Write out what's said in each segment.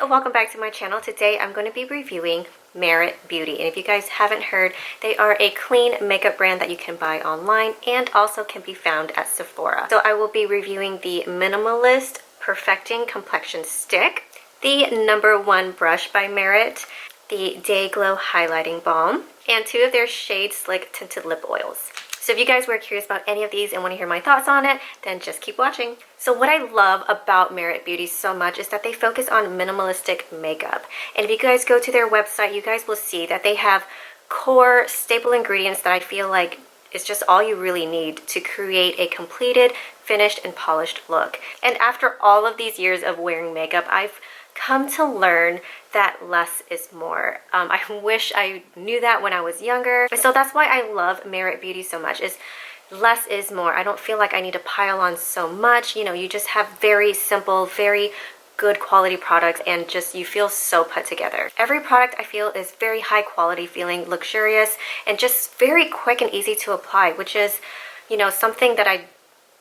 welcome back to my channel. Today I'm going to be reviewing Merit Beauty, and if you guys haven't heard, they are a clean makeup brand that you can buy online and also can be found at Sephora. So I will be reviewing the Minimalist Perfecting Complexion Stick, the #1 brush by Merit, the Day Glow Highlighting Balm, and 2 of their Shade Slick Tinted Lip Oils. So if you guys were curious about any of these and want to hear my thoughts on it, then just keep watching. So what I love about Merit Beauty so much is that they focus on minimalistic makeup. And if you guys go to their website, you guys will see that they have core staple ingredients that I feel like is just all you really need to create a completed, finished, and polished look. And after all of these years of wearing makeup, I've come to learn that less is more. I wish I knew that when I was younger. So that's why I love Merit Beauty so much, is less is more. I don't feel like I need to pile on so much. You know, you just have very simple, very good quality products, and just you feel so put together. Every product I feel is very high quality feeling, luxurious, and just very quick and easy to apply, which is, you know, something that I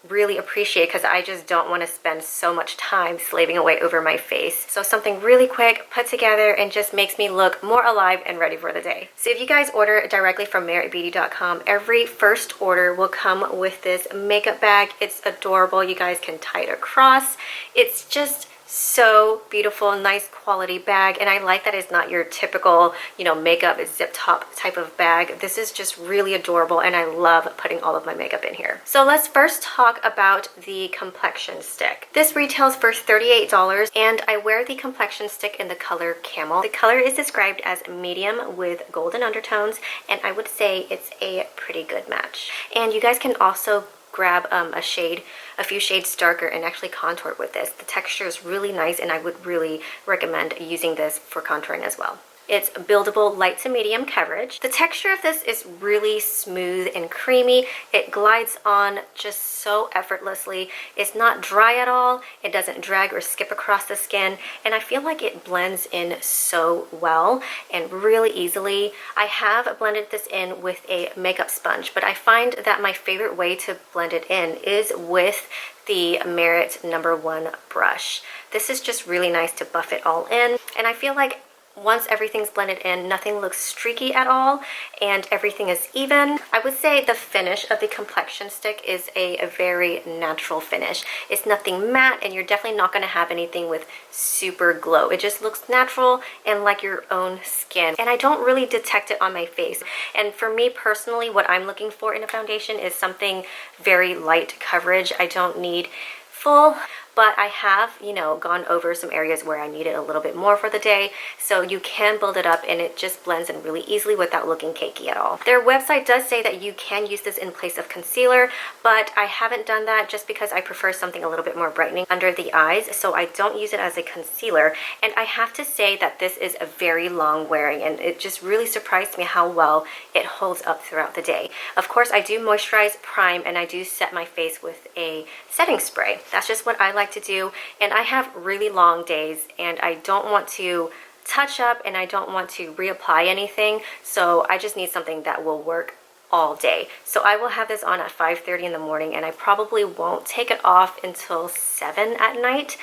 really appreciate because I just don't want to spend so much time slaving away over my face. So something really quick, put together, and just makes me look more alive and ready for the day. So if you guys order directly from meritbeauty.com, every first order will come with this makeup bag. It's adorable. You guys can tie it across. It's just so beautiful, nice quality bag, and I like that it's not your typical, you know, makeup zip top type of bag. This is just really adorable, and I love putting all of my makeup in here. So let's first talk about the Complexion Stick. This retails for $38, and I wear the Complexion Stick in the color Camel. The color is described as medium with golden undertones, and I would say it's a pretty good match. And you guys can also grab a few shades darker and actually contour with this. The texture is really nice, and I would really recommend using this for contouring as well. It's buildable light to medium coverage. The texture of this is really smooth and creamy. It glides on just so effortlessly. It's not dry at all. It doesn't drag or skip across the skin, and I feel like it blends in so well and really easily. I have blended this in with a makeup sponge, but I find that my favorite way to blend it in is with the Merit #1 brush. This is just really nice to buff it all in, and I feel like once everything's blended in, nothing looks streaky at all, and everything is even. I would say the finish of the Complexion Stick is a very natural finish. It's nothing matte, and you're definitely not going to have anything with super glow. It just looks natural and like your own skin, and I don't really detect it on my face. And for me personally, what I'm looking for in a foundation is something very light coverage. I don't need full, but I have, you know, gone over some areas where I needed a little bit more for the day, so you can build it up and it just blends in really easily without looking cakey at all. Their website does say that you can use this in place of concealer, but I haven't done that just because I prefer something a little bit more brightening under the eyes, so I don't use it as a concealer. And I have to say that this is a very long wearing, and it just really surprised me how well it holds up throughout the day. Of course, I do moisturize, prime, and I do set my face with a setting spray. That's just what I like to do, and I have really long days, and I don't want to touch up, and I don't want to reapply anything, so I just need something that will work all day. So I will have this on at 5:30 in the morning, and I probably won't take it off until 7 at night,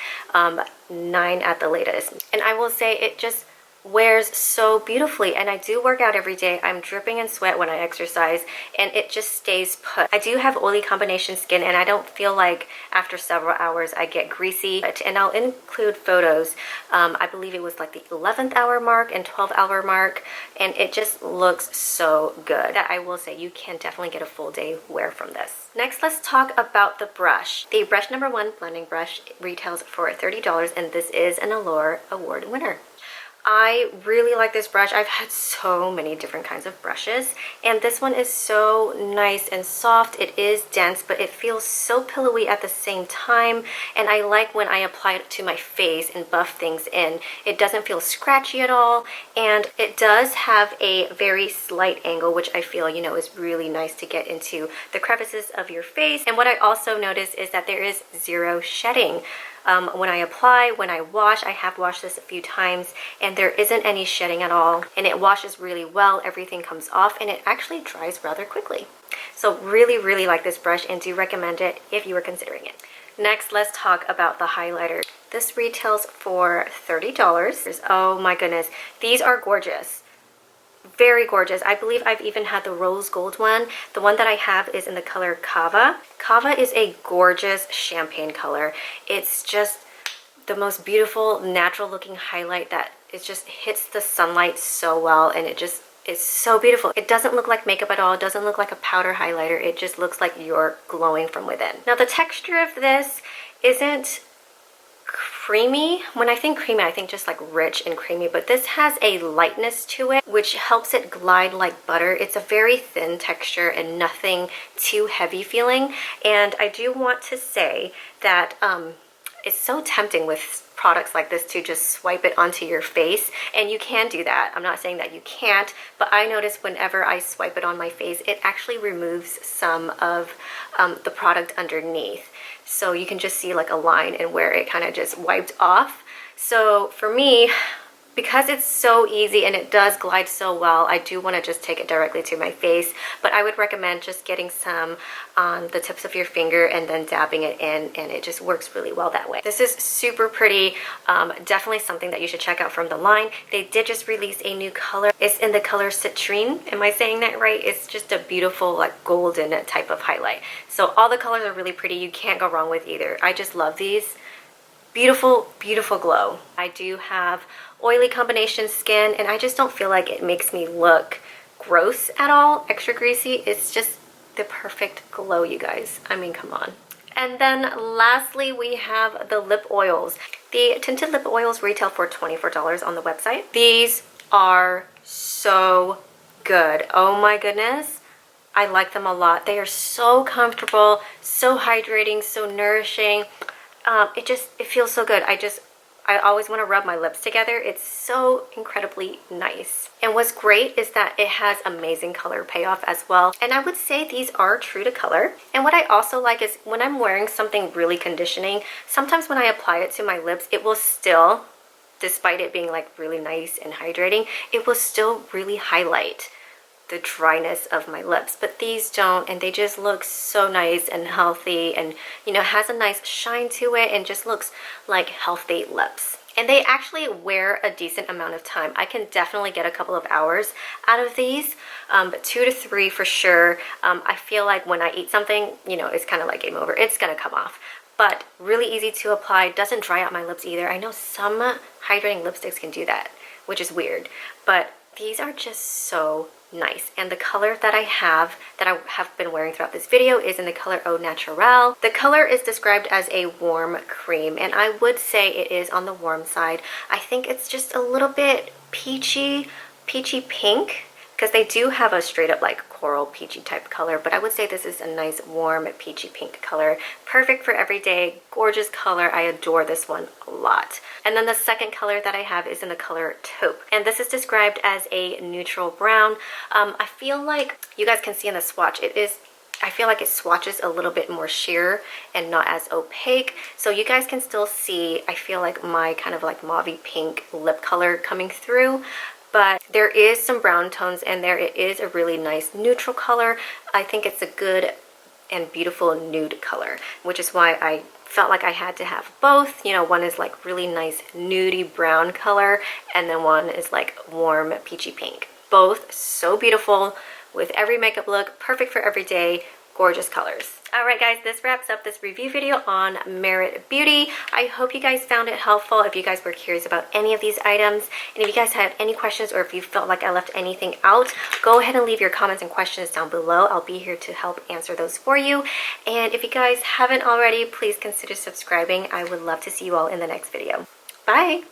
9 at the latest. And I will say it just wears so beautifully, and I do work out every day. I'm dripping in sweat when I exercise, and it just stays put. I do have oily combination skin, and I don't feel like after several hours I get greasy. And I'll include photos. I believe it was like the 11th hour mark and 12th hour mark, and it just looks so good. That I will say you can definitely get a full day wear from this. Next, let's talk about the brush. The brush #1 blending brush retails for $30, and this is an Allure Award winner. I really like this brush. I've had so many different kinds of brushes, and this one is so nice and soft. It is dense, but it feels so pillowy at the same time, and I like when I apply it to my face and buff things in. It doesn't feel scratchy at all, and it does have a very slight angle, which I feel, you know, is really nice to get into the crevices of your face. And what I also noticed is that there is zero shedding. When I apply, when I wash, I have washed this a few times, and there isn't any shedding at all, and it washes really well. Everything comes off, and it actually dries rather quickly. So really like this brush, and do recommend it if you were considering it. Next, let's talk about the highlighter. This retails for $30. Oh my goodness, these are gorgeous. Very gorgeous. I believe I've even had the rose gold one. The one that I have is in the color Cava. Cava is a gorgeous champagne color. It's just the most beautiful, natural looking highlight that it just hits the sunlight so well, and it just is so beautiful. It doesn't look like makeup at all. It doesn't look like a powder highlighter. It just looks like you're glowing from within. Now the texture of this isn't creamy. When I think creamy, I think just like rich and creamy, but this has a lightness to it which helps it glide like butter. It's a very thin texture and nothing too heavy feeling. And I do want to say that it's so tempting with products like this to just swipe it onto your face, and you can do that. I'm not saying that you can't, but I notice whenever I swipe it on my face, it actually removes some of the product underneath. So you can just see like a line and where it kind of just wiped off. So for me, because it's so easy and it does glide so well, I do want to just take it directly to my face, but I would recommend just getting some on the tips of your finger and then dabbing it in, and it just works really well that way. This is super pretty. Definitely something that you should check out from the line. They did just release a new color. It's in the color Citrine. Am I saying that right? It's just a beautiful like golden type of highlight. So all the colors are really pretty. You can't go wrong with either. I just love these. Beautiful, beautiful glow. I do have oily combination skin, and I just don't feel like it makes me look gross at all, extra greasy. It's just the perfect glow, you guys. I mean, come on. And then lastly, we have the lip oils. The tinted lip oils retail for $24 on the website. These are so good. Oh my goodness. I like them a lot. They are so comfortable, so hydrating, so nourishing. It feels so good. I always want to rub my lips together. It's so incredibly nice. And what's great is that it has amazing color payoff as well. And I would say these are true to color. And what I also like is when I'm wearing something really conditioning, sometimes when I apply it to my lips, it will still, despite it being like really nice and hydrating, it will still really highlight the dryness of my lips. But these don't, and they just look so nice and healthy, and you know, has a nice shine to it and just looks like healthy lips. And they actually wear a decent amount of time. I can definitely get a couple of hours out of these, but 2 to 3 for sure. I feel like when I eat something, you know, it's kind of like game over. It's gonna come off. But really easy to apply, doesn't dry out my lips either. I know some hydrating lipsticks can do that, which is weird, but these are just so nice. And the color that I have been wearing throughout this video is in the color Au Naturel. The color is described as a warm cream, and I would say it is on the warm side. I think it's just a little bit peachy pink, because they do have a straight up like coral peachy type color, but I would say this is a nice warm peachy pink color. Perfect for everyday, gorgeous color. I adore this one a lot. And then the second color that I have is in the color Taupe, and this is described as a neutral brown. I feel like you guys can see in the swatch, I feel like it swatches a little bit more sheer and not as opaque. So you guys can still see, I feel like my kind of like mauve pink lip color coming through. But there is some brown tones in there. It is a really nice neutral color. I think it's a good and beautiful nude color, which is why I felt like I had to have both. You know, one is like really nice nudie brown color, and then one is like warm peachy pink. Both so beautiful with every makeup look, perfect for every day, gorgeous colors. Alright guys, this wraps up this review video on Merit Beauty. I hope you guys found it helpful. If you guys were curious about any of these items, and if you guys have any questions, or if you felt like I left anything out, go ahead and leave your comments and questions down below. I'll be here to help answer those for you. And if you guys haven't already, please consider subscribing. I would love to see you all in the next video. Bye!